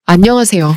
안녕하세요.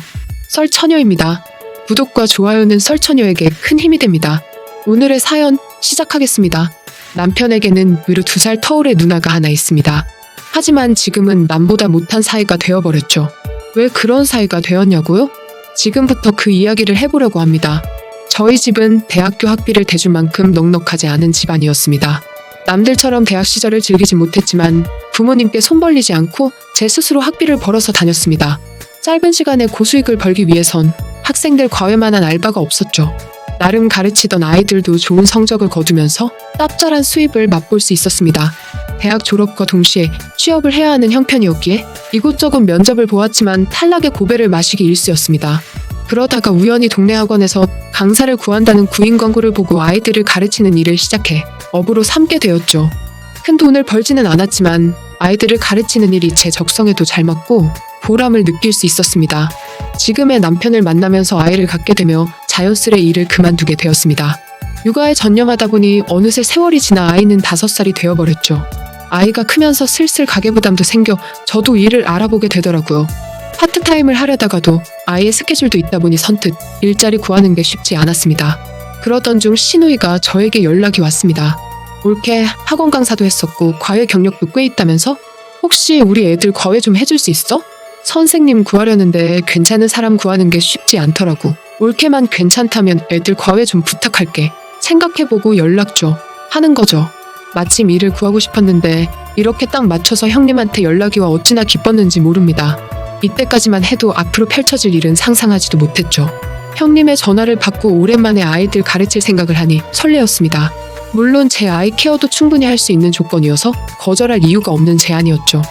썰처녀입니다. 구독과 좋아요는 썰처녀에게 큰 힘이 됩니다. 오늘의 사연 시작하겠습니다. 남편에게는 무려 2살 터울의 누나가 하나 있습니다. 하지만 지금은 남보다 못한 사이가 되어버렸죠. 왜 그런 사이가 되었냐고요? 지금부터 그 이야기를 해보려고 합니다. 저희 집은 대학교 학비를 대줄 만큼 넉넉하지 않은 집안이었습니다. 남들처럼 대학 시절을 즐기지 못했지만 부모님께 손 벌리지 않고 제 스스로 학비를 벌어서 다녔습니다. 짧은 시간에 고수익을 벌기 위해선 학생들 과외만한 알바가 없었죠. 나름 가르치던 아이들도 좋은 성적을 거두면서 짭짤한 수입을 맛볼 수 있었습니다. 대학 졸업과 동시에 취업을 해야 하는 형편이었기에 이곳저곳 면접을 보았지만 탈락의 고배를 마시기 일쑤였습니다. 그러다가 우연히 동네 학원에서 강사를 구한다는 구인 광고를 보고 아이들을 가르치는 일을 시작해 업으로 삼게 되었죠. 큰 돈을 벌지는 않았지만 아이들을 가르치는 일이 제 적성에도 잘 맞고 보람을 느낄 수 있었습니다. 지금의 남편을 만나면서 아이를 갖게 되며 자연스레 일을 그만두게 되었습니다. 육아에 전념하다 보니 어느새 세월이 지나 아이는 5살이 되어버렸죠. 아이가 크면서 슬슬 가계부담도 생겨 저도 일을 알아보게 되더라고요. 파트타임을 하려다가도 아이의 스케줄도 있다 보니 선뜻 일자리 구하는 게 쉽지 않았습니다. 그러던 중 시누이가 저에게 연락이 왔습니다. 올케 학원 강사도 했었고 과외 경력도 꽤 있다면서? 혹시 우리 애들 과외 좀 해줄 수 있어? 선생님 구하려는데 괜찮은 사람 구하는 게 쉽지 않더라고. 올케만 괜찮다면 애들 과외 좀 부탁할게. 생각해보고 연락 줘. 하는 거죠. 마침 일을 구하고 싶었는데 이렇게 딱 맞춰서 형님한테 연락이 와 어찌나 기뻤는지 모릅니다. 이때까지만 해도 앞으로 펼쳐질 일은 상상하지도 못했죠. 형님의 전화를 받고 오랜만에 아이들 가르칠 생각을 하니 설레었습니다. 물론 제 아이 케어도 충분히 할 수 있는 조건이어서 거절할 이유가 없는 제안이었죠.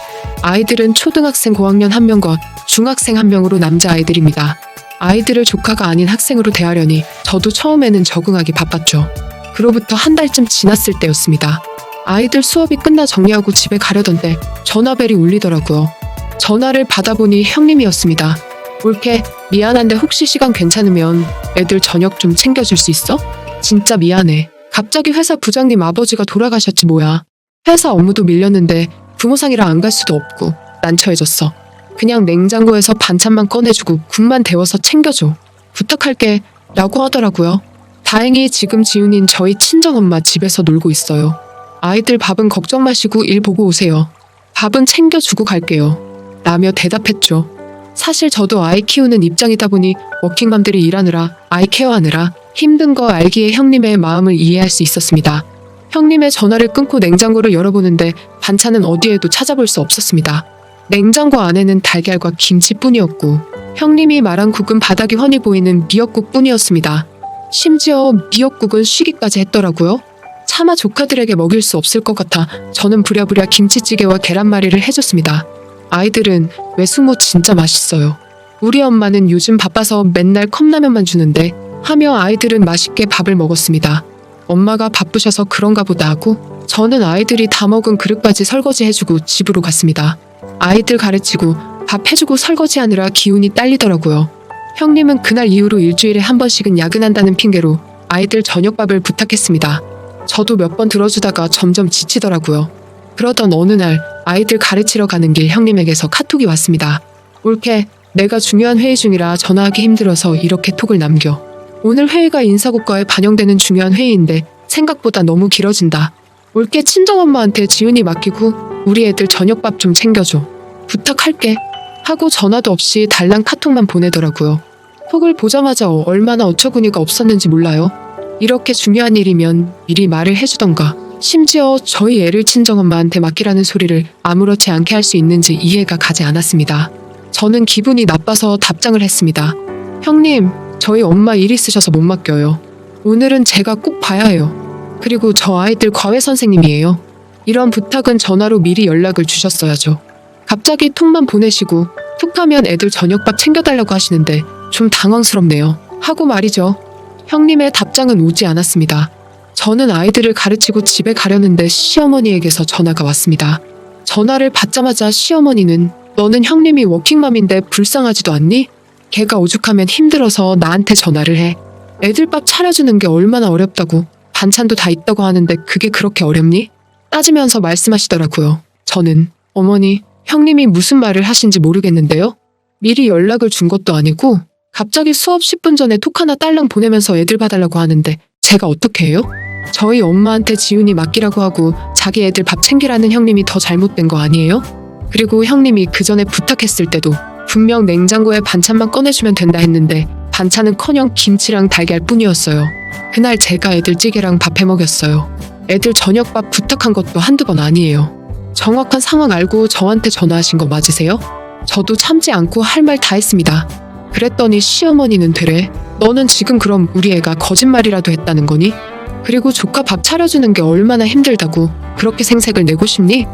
아이들은 초등학생 고학년 1명과 중학생 1명으로 남자아이들입니다. 아이들을 조카가 아닌 학생으로 대하려니 저도 처음에는 적응하기 바빴죠. 그로부터 한 달쯤 지났을 때였습니다. 아이들 수업이 끝나 정리하고 집에 가려던 때 전화벨이 울리더라고요. 전화를 받아보니 형님이었습니다. 올케, 미안한데 혹시 시간 괜찮으면 애들 저녁 좀 챙겨줄 수 있어? 진짜 미안해. 갑자기 회사 부장님 아버지가 돌아가셨지 뭐야. 회사 업무도 밀렸는데 부모상이라 안 갈 수도 없고 난처해졌어. 그냥 냉장고에서 반찬만 꺼내주고 국만 데워서 챙겨줘. 부탁할게 라고 하더라고요. 다행히 지금 지훈인 저희 친정엄마 집에서 놀고 있어요. 아이들 밥은 걱정 마시고 일 보고 오세요. 밥은 챙겨주고 갈게요. 라며 대답했죠. 사실 저도 아이 키우는 입장이다 보니 워킹맘들이 일하느라 아이 케어하느라 힘든 거 알기에 형님의 마음을 이해할 수 있었습니다. 형님의 전화를 끊고 냉장고를 열어보는데 반찬은 어디에도 찾아볼 수 없었습니다. 냉장고 안에는 달걀과 김치뿐이었고 형님이 말한 국은 바닥이 훤히 보이는 미역국뿐이었습니다. 심지어 미역국은 쉬기까지 했더라고요. 차마 조카들에게 먹일 수 없을 것 같아 저는 부랴부랴 김치찌개와 계란말이를 해줬습니다. 아이들은 외숙모 진짜 맛있어요. 우리 엄마는 요즘 바빠서 맨날 컵라면만 주는데 하며 아이들은 맛있게 밥을 먹었습니다. 엄마가 바쁘셔서 그런가 보다 하고 저는 아이들이 다 먹은 그릇까지 설거지해주고 집으로 갔습니다. 아이들 가르치고 밥 해주고 설거지하느라 기운이 딸리더라고요. 형님은 그날 이후로 일주일에 한 번씩은 야근한다는 핑계로 아이들 저녁밥을 부탁했습니다. 저도 몇 번 들어주다가 점점 지치더라고요. 그러던 어느 날 아이들 가르치러 가는 길 형님에게서 카톡이 왔습니다. 올케, 내가 중요한 회의 중이라 전화하기 힘들어서 이렇게 톡을 남겨. 오늘 회의가 인사고과에 반영되는 중요한 회의인데 생각보다 너무 길어진다. 올케 친정엄마한테 지훈이 맡기고 우리 애들 저녁밥 좀 챙겨줘. 부탁할게. 하고 전화도 없이 달랑 카톡만 보내더라고요. 톡을 보자마자 얼마나 어처구니가 없었는지 몰라요. 이렇게 중요한 일이면 미리 말을 해주던가. 심지어 저희 애를 친정엄마한테 맡기라는 소리를 아무렇지 않게 할 수 있는지 이해가 가지 않았습니다. 저는 기분이 나빠서 답장을 했습니다. 형님, 저희 엄마 일 있으셔서 못 맡겨요. 오늘은 제가 꼭 봐야 해요. 그리고 저 아이들 과외 선생님이에요. 이런 부탁은 전화로 미리 연락을 주셨어야죠. 갑자기 톡만 보내시고 툭하면 애들 저녁밥 챙겨달라고 하시는데 좀 당황스럽네요. 하고 말이죠. 형님의 답장은 오지 않았습니다. 저는 아이들을 가르치고 집에 가려는데 시어머니에게서 전화가 왔습니다. 전화를 받자마자 시어머니는 너는 형님이 워킹맘인데 불쌍하지도 않니? 걔가 오죽하면 힘들어서 나한테 전화를 해. 애들 밥 차려주는 게 얼마나 어렵다고. 반찬도 다 있다고 하는데 그게 그렇게 어렵니? 따지면서 말씀하시더라고요. 저는 어머니, 형님이 무슨 말을 하신지 모르겠는데요. 미리 연락을 준 것도 아니고 갑자기 수업 10분 전에 톡 하나 딸랑 보내면서 애들 봐달라고 하는데 제가 어떻게 해요? 저희 엄마한테 지훈이 맡기라고 하고 자기 애들 밥 챙기라는 형님이 더 잘못된 거 아니에요? 그리고 형님이 그 전에 부탁했을 때도 분명 냉장고에 반찬만 꺼내주면 된다 했는데 반찬은커녕 김치랑 달걀 뿐이었어요. 그날 제가 애들 찌개랑 밥 해먹였어요. 애들 저녁밥 부탁한 것도 한두 번 아니에요. 정확한 상황 알고 저한테 전화하신 거 맞으세요? 저도 참지 않고 할 말 다 했습니다. 그랬더니 시어머니는 되래. 너는 지금 그럼 우리 애가 거짓말이라도 했다는 거니? 그리고 조카 밥 차려주는 게 얼마나 힘들다고 그렇게 생색을 내고 싶니?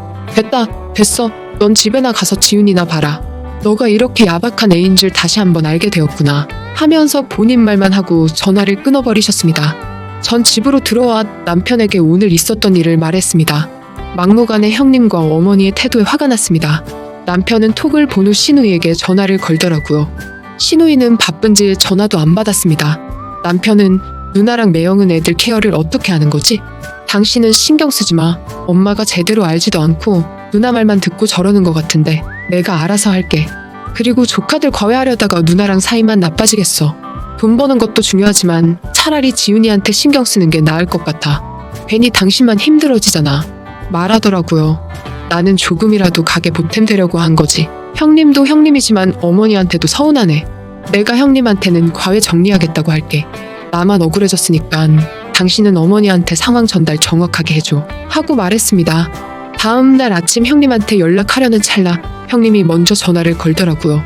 됐어. 넌 집에나 가서 지훈이나 봐라. 너가 이렇게 야박한 애인 줄 다시 한번 알게 되었구나 하면서 본인 말만 하고 전화를 끊어버리셨습니다. 전 집으로 들어와 남편에게 오늘 있었던 일을 말했습니다. 막무가내 형님과 어머니의 태도에 화가 났습니다. 남편은 톡을 본 후 신우이에게 전화를 걸더라고요. 신우이는 바쁜지 전화도 안 받았습니다. 남편은 누나랑 매형은 애들 케어를 어떻게 하는 거지? 당신은 신경 쓰지 마. 엄마가 제대로 알지도 않고 누나 말만 듣고 저러는 것 같은데 내가 알아서 할게. 그리고 조카들 과외하려다가 누나랑 사이만 나빠지겠어. 돈 버는 것도 중요하지만 차라리 지훈이한테 신경 쓰는 게 나을 것 같아. 괜히 당신만 힘들어지잖아. 말하더라고요. 나는 조금이라도 가게 보탬 되려고 한 거지. 형님도 형님이지만 어머니한테도 서운하네. 내가 형님한테는 과외 정리하겠다고 할게. 나만 억울해졌으니까 당신은 어머니한테 상황 전달 정확하게 해줘. 하고 말했습니다. 다음 날 아침 형님한테 연락하려는 찰나 형님이 먼저 전화를 걸더라고요.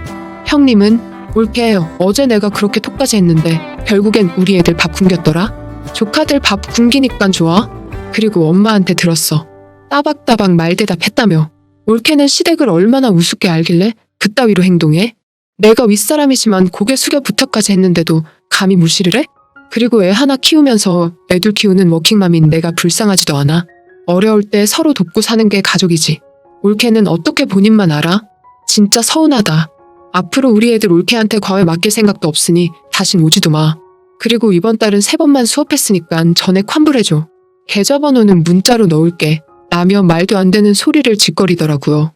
형님은 올게요. 어제 내가 그렇게 톡까지 했는데 결국엔 우리 애들 밥 굶겼더라. 조카들 밥 굶기니깐 좋아. 그리고 엄마한테 들었어. 따박따박 말대답했다며. 올케는 시댁을 얼마나 우습게 알길래 그따위로 행동해? 내가 윗사람이지만 고개 숙여 부탁까지 했는데도 감히 무시를 해? 그리고 애 하나 키우면서 애들 키우는 워킹맘인 내가 불쌍하지도 않아. 어려울 때 서로 돕고 사는 게 가족이지. 올케는 어떻게 본인만 알아? 진짜 서운하다. 앞으로 우리 애들 올케한테 과외 맡길 생각도 없으니 다신 오지도 마. 그리고 이번 달은 3번만 수업했으니까 전액 환불해줘. 계좌번호는 문자로 넣을게. 라며 말도 안 되는 소리를 짓거리더라고요.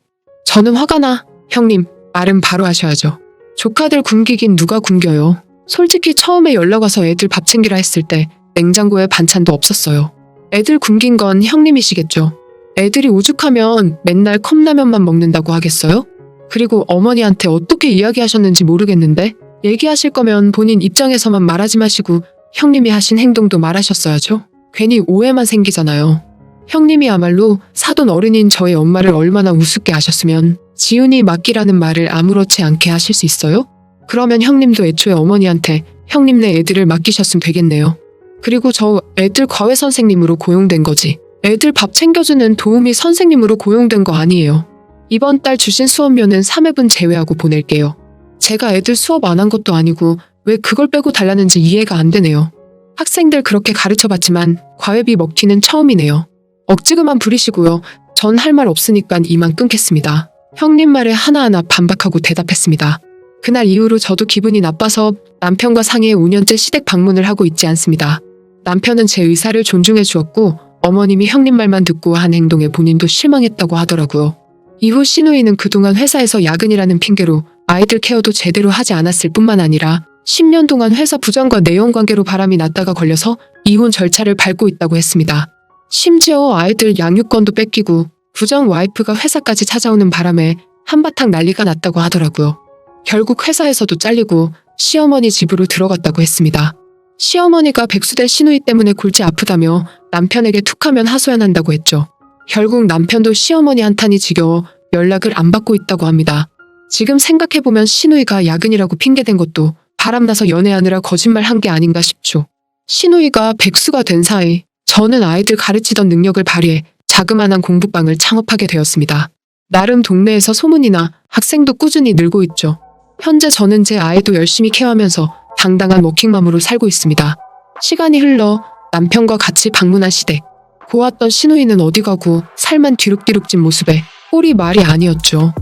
저는 화가 나. 형님, 말은 바로 하셔야죠. 조카들 굶기긴 누가 굶겨요. 솔직히 처음에 연락 와서 애들 밥 챙기라 했을 때 냉장고에 반찬도 없었어요. 애들 굶긴 건 형님이시겠죠. 애들이 오죽하면 맨날 컵라면만 먹는다고 하겠어요? 그리고 어머니한테 어떻게 이야기하셨는지 모르겠는데 얘기하실 거면 본인 입장에서만 말하지 마시고 형님이 하신 행동도 말하셨어야죠. 괜히 오해만 생기잖아요. 형님이야말로 사돈 어른인 저희 엄마를 얼마나 우습게 아셨으면 지훈이 맡기라는 말을 아무렇지 않게 하실 수 있어요? 그러면 형님도 애초에 어머니한테 형님네 애들을 맡기셨으면 되겠네요. 그리고 저 애들 과외 선생님으로 고용된 거지. 애들 밥 챙겨주는 도우미 선생님으로 고용된 거 아니에요. 이번 달 주신 수업료는 3회분 제외하고 보낼게요. 제가 애들 수업 안 한 것도 아니고 왜 그걸 빼고 달라는지 이해가 안 되네요. 학생들 그렇게 가르쳐봤지만 과외비 먹튀는 처음이네요. 억지그만 부리시고요. 전 할 말 없으니까 이만 끊겠습니다. 형님 말에 하나하나 반박하고 대답했습니다. 그날 이후로 저도 기분이 나빠서 남편과 상의해 5년째 시댁 방문을 하고 있지 않습니다. 남편은 제 의사를 존중해 주었고 어머님이 형님 말만 듣고 한 행동에 본인도 실망했다고 하더라고요. 이후 신우이는 그동안 회사에서 야근이라는 핑계로 아이들 케어도 제대로 하지 않았을 뿐만 아니라 10년 동안 회사 부장과 내연관계로 바람이 났다가 걸려서 이혼 절차를 밟고 있다고 했습니다. 심지어 아이들 양육권도 뺏기고 부장 와이프가 회사까지 찾아오는 바람에 한바탕 난리가 났다고 하더라고요. 결국 회사에서도 잘리고 시어머니 집으로 들어갔다고 했습니다. 시어머니가 백수된 시누이 때문에 골치 아프다며 남편에게 툭하면 하소연한다고 했죠. 결국 남편도 시어머니 한탄이 지겨워 연락을 안 받고 있다고 합니다. 지금 생각해보면 시누이가 야근이라고 핑계댄 것도 바람나서 연애하느라 거짓말한 게 아닌가 싶죠. 시누이가 백수가 된 사이 저는 아이들 가르치던 능력을 발휘해 자그마한 공부방을 창업하게 되었습니다. 나름 동네에서 소문이나 학생도 꾸준히 늘고 있죠. 현재 저는 제 아이도 열심히 케어하면서 당당한 워킹맘으로 살고 있습니다. 시간이 흘러 남편과 같이 방문한 시댁. 고왔던 시누이는 어디 가고 살만 뒤룩뒤룩 찐 모습에 꼴이 말이 아니었죠.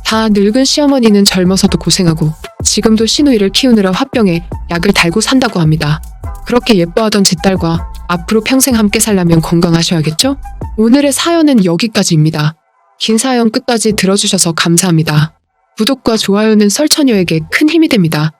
다 늙은 시어머니는 젊어서도 고생하고 지금도 시누이를 키우느라 화병에 약을 달고 산다고 합니다. 그렇게 예뻐하던 제 딸과 앞으로 평생 함께 살려면 건강하셔야겠죠? 오늘의 사연은 여기까지입니다. 긴 사연 끝까지 들어주셔서 감사합니다. 구독과 좋아요는 설처녀에게 큰 힘이 됩니다.